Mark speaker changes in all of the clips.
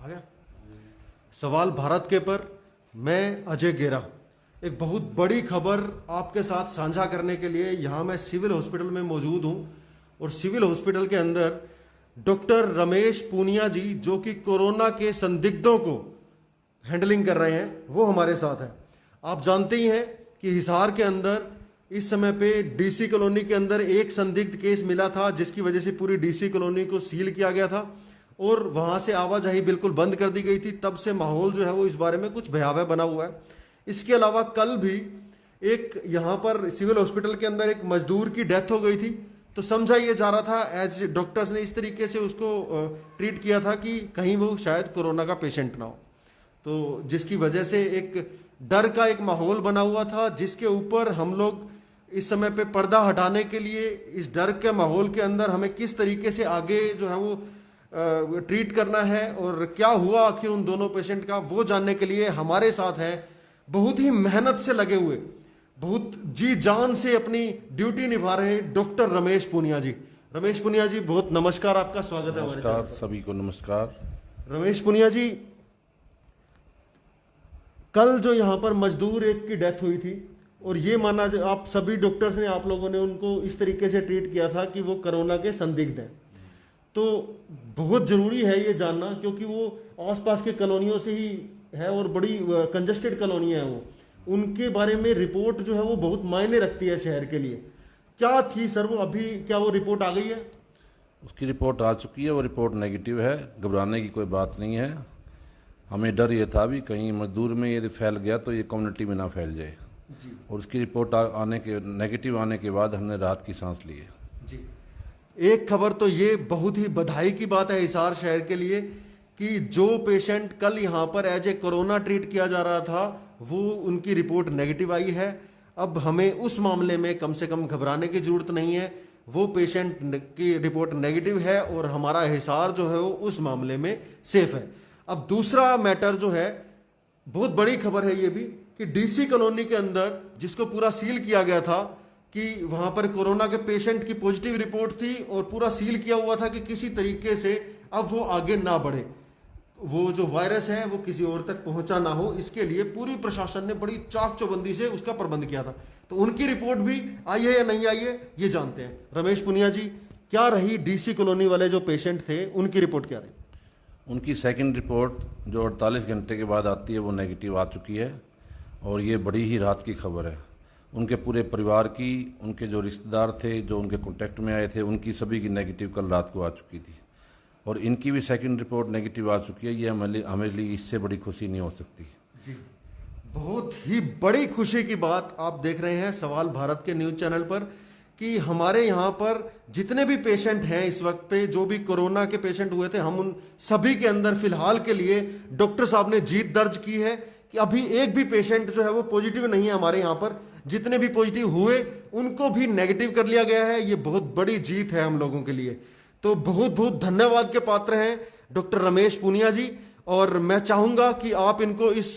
Speaker 1: आ गया सवाल भारत के पर। मैं अजय गेरा एक बहुत बड़ी खबर आपके साथ साझा करने के लिए यहाँ मैं सिविल हॉस्पिटल में मौजूद हूँ। और सिविल हॉस्पिटल के अंदर डॉक्टर रमेश पूनिया जी जो कि कोरोना के संदिग्धों को हैंडलिंग कर रहे हैं वो हमारे साथ हैं। आप जानते ही हैं कि हिसार के अंदर इस समय पे डीसी कॉलोनी के अंदर एक संदिग्ध केस मिला था जिसकी वजह से पूरी डीसी कॉलोनी को सील किया गया था और वहां से आवाजाही बिल्कुल बंद कर दी गई थी। तब से माहौल जो है वो इस बारे में कुछ भयावह बना हुआ है। इसके अलावा कल भी एक यहाँ पर सिविल हॉस्पिटल के अंदर एक मजदूर की डेथ हो गई थी। तो समझा ये जा रहा था एज डॉक्टर्स ने इस तरीके से उसको ट्रीट किया था कि कहीं वो शायद कोरोना का पेशेंट ना हो, तो जिसकी वजह से एक डर का एक माहौल बना हुआ था जिसके ऊपर हम लोग इस समय पे पर्दा हटाने के लिए इस डर के माहौल के अंदर हमें किस तरीके से आगे जो है वो ट्रीट करना है और क्या हुआ आखिर उन दोनों पेशेंट का वो जानने के लिए हमारे साथ है बहुत ही मेहनत से लगे हुए, बहुत जी जान से अपनी ड्यूटी निभा रहे डॉक्टर रमेश पूनिया जी। रमेश पूनिया जी बहुत नमस्कार, आपका स्वागत है हमारे
Speaker 2: नमस्कार, सभी को नमस्कार।
Speaker 1: रमेश पूनिया जी, कल जो यहाँ पर मजदूर एक की डेथ हुई थी और ये माना आप सभी डॉक्टर्स ने आप लोगों ने उनको इस तरीके से ट्रीट किया था कि वो कोरोना के संदिग्ध हैं। तो बहुत ज़रूरी है ये जानना क्योंकि वो आसपास के कॉलोनियों से ही है और बड़ी कंजस्टेड कॉलोनी है वो, उनके बारे में रिपोर्ट जो है वो बहुत मायने रखती है शहर के लिए। क्या थी सर वो, अभी क्या वो रिपोर्ट आ गई है?
Speaker 2: उसकी रिपोर्ट आ चुकी है, वो रिपोर्ट नेगेटिव है, घबराने की कोई बात नहीं है। हमें डर ये था भी कहीं मजदूर में ये फैल गया तो ये कम्युनिटी में ना फैल जाए
Speaker 1: जी।
Speaker 2: और उसकी रिपोर्ट आने के नेगेटिव आने के बाद हमने राहत की सांस ली है
Speaker 1: जी। एक खबर तो ये बहुत ही बधाई की बात है हिसार शहर के लिए कि जो पेशेंट कल यहाँ पर एज ए कोरोना ट्रीट किया जा रहा था वो उनकी रिपोर्ट नेगेटिव आई है। अब हमें उस मामले में कम से कम घबराने की जरूरत नहीं है, वो पेशेंट की रिपोर्ट नेगेटिव है और हमारा हिसार जो है वो उस मामले में सेफ है। अब दूसरा मैटर जो है, बहुत बड़ी खबर है ये भी कि डीसी कॉलोनी के अंदर जिसको पूरा सील किया गया था कि वहां पर कोरोना के पेशेंट की पॉजिटिव रिपोर्ट थी और पूरा सील किया हुआ था कि किसी तरीके से अब वो आगे ना बढ़े, वो जो वायरस है वो किसी और तक पहुंचा ना हो, इसके लिए पूरी प्रशासन ने बड़ी चाक चौबंदी से उसका प्रबंध किया था। तो उनकी रिपोर्ट भी आई है या नहीं आई है ये जानते हैं। रमेश पुनिया जी, क्या रही डीसी कॉलोनी वाले जो पेशेंट थे उनकी रिपोर्ट क्या रही?
Speaker 2: उनकी सेकंड रिपोर्ट जो 48 घंटे के बाद आती है वो नेगेटिव आ चुकी है और ये बड़ी ही राहत की खबर है। उनके पूरे परिवार की, उनके जो रिश्तेदार थे जो उनके कांटेक्ट में आए थे उनकी सभी की नेगेटिव कल रात को आ चुकी थी और इनकी भी सेकंड रिपोर्ट नेगेटिव आ चुकी है। ये हमारे लिए इससे बड़ी खुशी नहीं हो सकती
Speaker 1: जी। बहुत ही बड़ी खुशी की बात आप देख रहे हैं सवाल भारत के न्यूज़ चैनल पर कि हमारे यहाँ पर जितने भी पेशेंट हैं इस वक्त पे, जो भी कोरोना के पेशेंट हुए थे, हम उन सभी के अंदर फिलहाल के लिए डॉक्टर साहब ने जीत दर्ज की है कि अभी एक भी पेशेंट जो है वो पॉजिटिव नहीं है हमारे यहाँ पर। जितने भी पॉजिटिव हुए उनको भी नेगेटिव कर लिया गया है। ये बहुत बड़ी जीत है हम लोगों के लिए। तो बहुत बहुत धन्यवाद के पात्र हैं डॉक्टर रमेश पूनिया जी। और मैं चाहूंगा कि आप इनको इस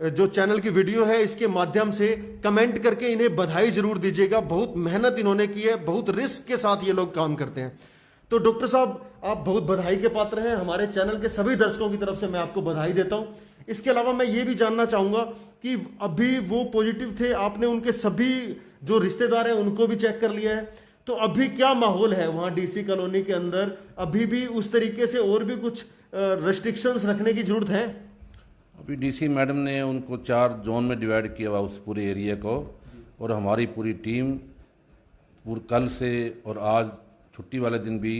Speaker 1: जो चैनल की वीडियो है इसके माध्यम से कमेंट करके इन्हें बधाई जरूर दीजिएगा। बहुत मेहनत इन्होंने की है, बहुत रिस्क के साथ ये लोग काम करते हैं। तो डॉक्टर साहब आप बहुत बधाई के पात्र हैं। हमारे चैनल के सभी दर्शकों की तरफ से मैं आपको बधाई देता हूं। इसके अलावा मैं ये भी जानना चाहूंगा कि अभी वो पॉजिटिव थे, आपने उनके सभी जो रिश्तेदार हैं उनको भी चेक कर लिया है, तो अभी क्या माहौल है वहां डीसी कॉलोनी के अंदर? अभी भी उस तरीके से और भी कुछ रेस्ट्रिक्शंस रखने की जरूरत है?
Speaker 2: अभी डीसी मैडम ने उनको 4 जोन में डिवाइड किया हुआ उस पूरे एरिया को और हमारी पूरी टीम कल से और आज छुट्टी वाले दिन भी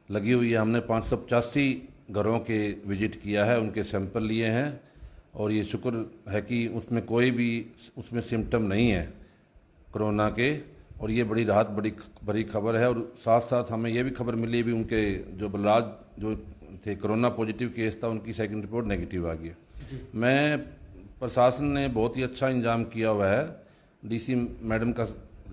Speaker 2: लगी हुई है। हमने 585 घरों के विजिट किया है, उनके सैंपल लिए हैं और ये शुक्र है कि उसमें कोई भी उसमें सिम्टम नहीं है कोरोना के और ये बड़ी राहत बड़ी खबर है। और साथ साथ हमें ये भी खबर मिली भी उनके जो बलराज जो थे कोरोना पॉजिटिव केस था उनकी सेकंड रिपोर्ट नेगेटिव आ गई। मैं प्रशासन ने बहुत ही अच्छा इंतजाम किया हुआ है। डीसी मैडम का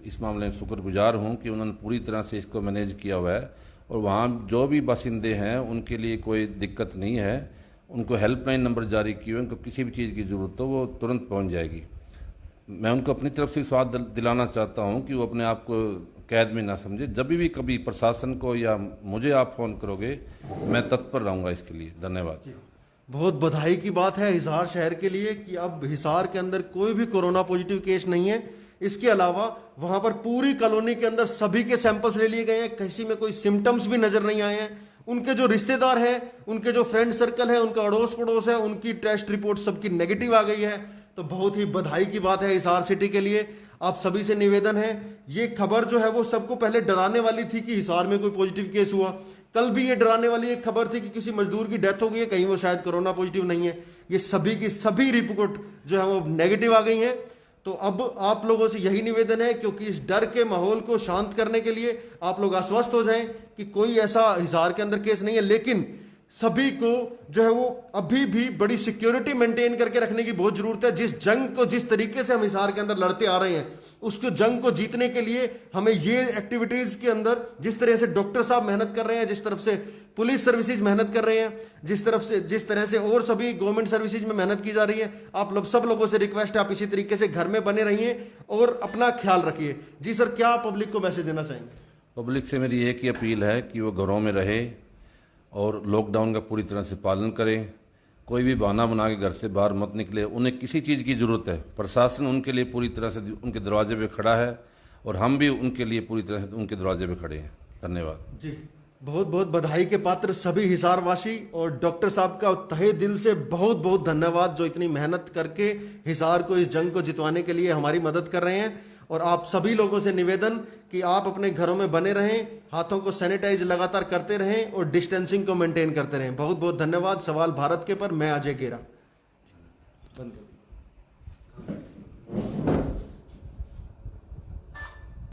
Speaker 2: इस मामले में शुक्रगुजार हूँ कि उन्होंने पूरी तरह से इसको मैनेज किया हुआ है और वहाँ जो भी बासिंदे हैं उनके लिए कोई दिक्कत नहीं है। उनको हेल्पलाइन नंबर जारी किए हुए, उनको किसी भी चीज़ की ज़रूरत हो वो तुरंत पहुँच जाएगी। मैं उनको अपनी तरफ से स्वाद दिलाना चाहता हूँ कि वो अपने आप को कैद में ना समझे। जब भी कभी प्रशासन को या मुझे आप फ़ोन करोगे, मैं तत्पर रहूँगा इसके लिए। धन्यवाद।
Speaker 1: बहुत बधाई की बात है हिसार शहर के लिए कि अब हिसार के अंदर कोई भी कोरोना पॉजिटिव केस नहीं है। इसके अलावा वहां पर पूरी कॉलोनी के अंदर सभी के सैंपल्स ले लिए गए हैं, किसी में कोई सिम्टम्स भी नजर नहीं आए हैं। उनके जो रिश्तेदार हैं, उनके जो फ्रेंड सर्कल है, उनका अड़ोस पड़ोस है, उनकी टेस्ट रिपोर्ट सबकी नेगेटिव आ गई है। तो बहुत ही बधाई की बात है हिसार सिटी के लिए। आप सभी से निवेदन है, ये खबर जो है वो सबको पहले डराने वाली थी कि हिसार में कोई पॉजिटिव केस हुआ। कल भी ये डराने वाली एक खबर थी कि किसी मजदूर की डेथ हो गई है, कहीं वो शायद कोरोना पॉजिटिव नहीं है। ये सभी की सभी रिपोर्ट जो है वो नेगेटिव आ गई हैं। तो अब आप लोगों से यही निवेदन है, क्योंकि इस डर के माहौल को शांत करने के लिए आप लोग आश्वस्त हो जाएं कि कोई ऐसा हिसार के अंदर केस नहीं है। लेकिन सभी को जो है वो अभी भी बड़ी सिक्योरिटी मेंटेन करके रखने की बहुत जरूरत है। जिस जंग को जिस तरीके से हम हिसार के अंदर लड़ते आ रहे हैं, उसको जंग को जीतने के लिए हमें ये एक्टिविटीज के अंदर, जिस तरह से डॉक्टर साहब मेहनत कर रहे हैं, जिस तरफ से पुलिस सर्विसेज मेहनत कर रहे हैं, जिस तरह से और सभी गवर्नमेंट सर्विसेज में मेहनत की जा रही है, आप लोग सब लोगों से रिक्वेस्ट है आप इसी तरीके से घर में बने रहिए और अपना ख्याल रखिए। जी सर, क्या पब्लिक को मैसेज देना चाहेंगे?
Speaker 2: पब्लिक से मेरी एक ही अपील है कि वो घरों में रहे और लॉकडाउन का पूरी तरह से पालन करें। कोई भी बहाना बना के घर से बाहर मत निकले। उन्हें किसी चीज़ की ज़रूरत है, प्रशासन उनके लिए पूरी तरह से उनके दरवाजे पे खड़ा है और हम भी उनके लिए पूरी तरह से उनके दरवाजे पे खड़े हैं। धन्यवाद
Speaker 1: जी। बहुत बहुत बधाई के पात्र सभी हिसारवासी और डॉक्टर साहब का तहे दिल से बहुत बहुत धन्यवाद, जो इतनी मेहनत करके हिसार को इस जंग को जितवाने के लिए हमारी मदद कर रहे हैं। और आप सभी लोगों से निवेदन कि आप अपने घरों में बने रहें, हाथों को सैनिटाइज लगातार करते रहें और डिस्टेंसिंग को मेंटेन करते रहें। बहुत बहुत धन्यवाद। सवाल भारत के पर मैं अजय गेरा।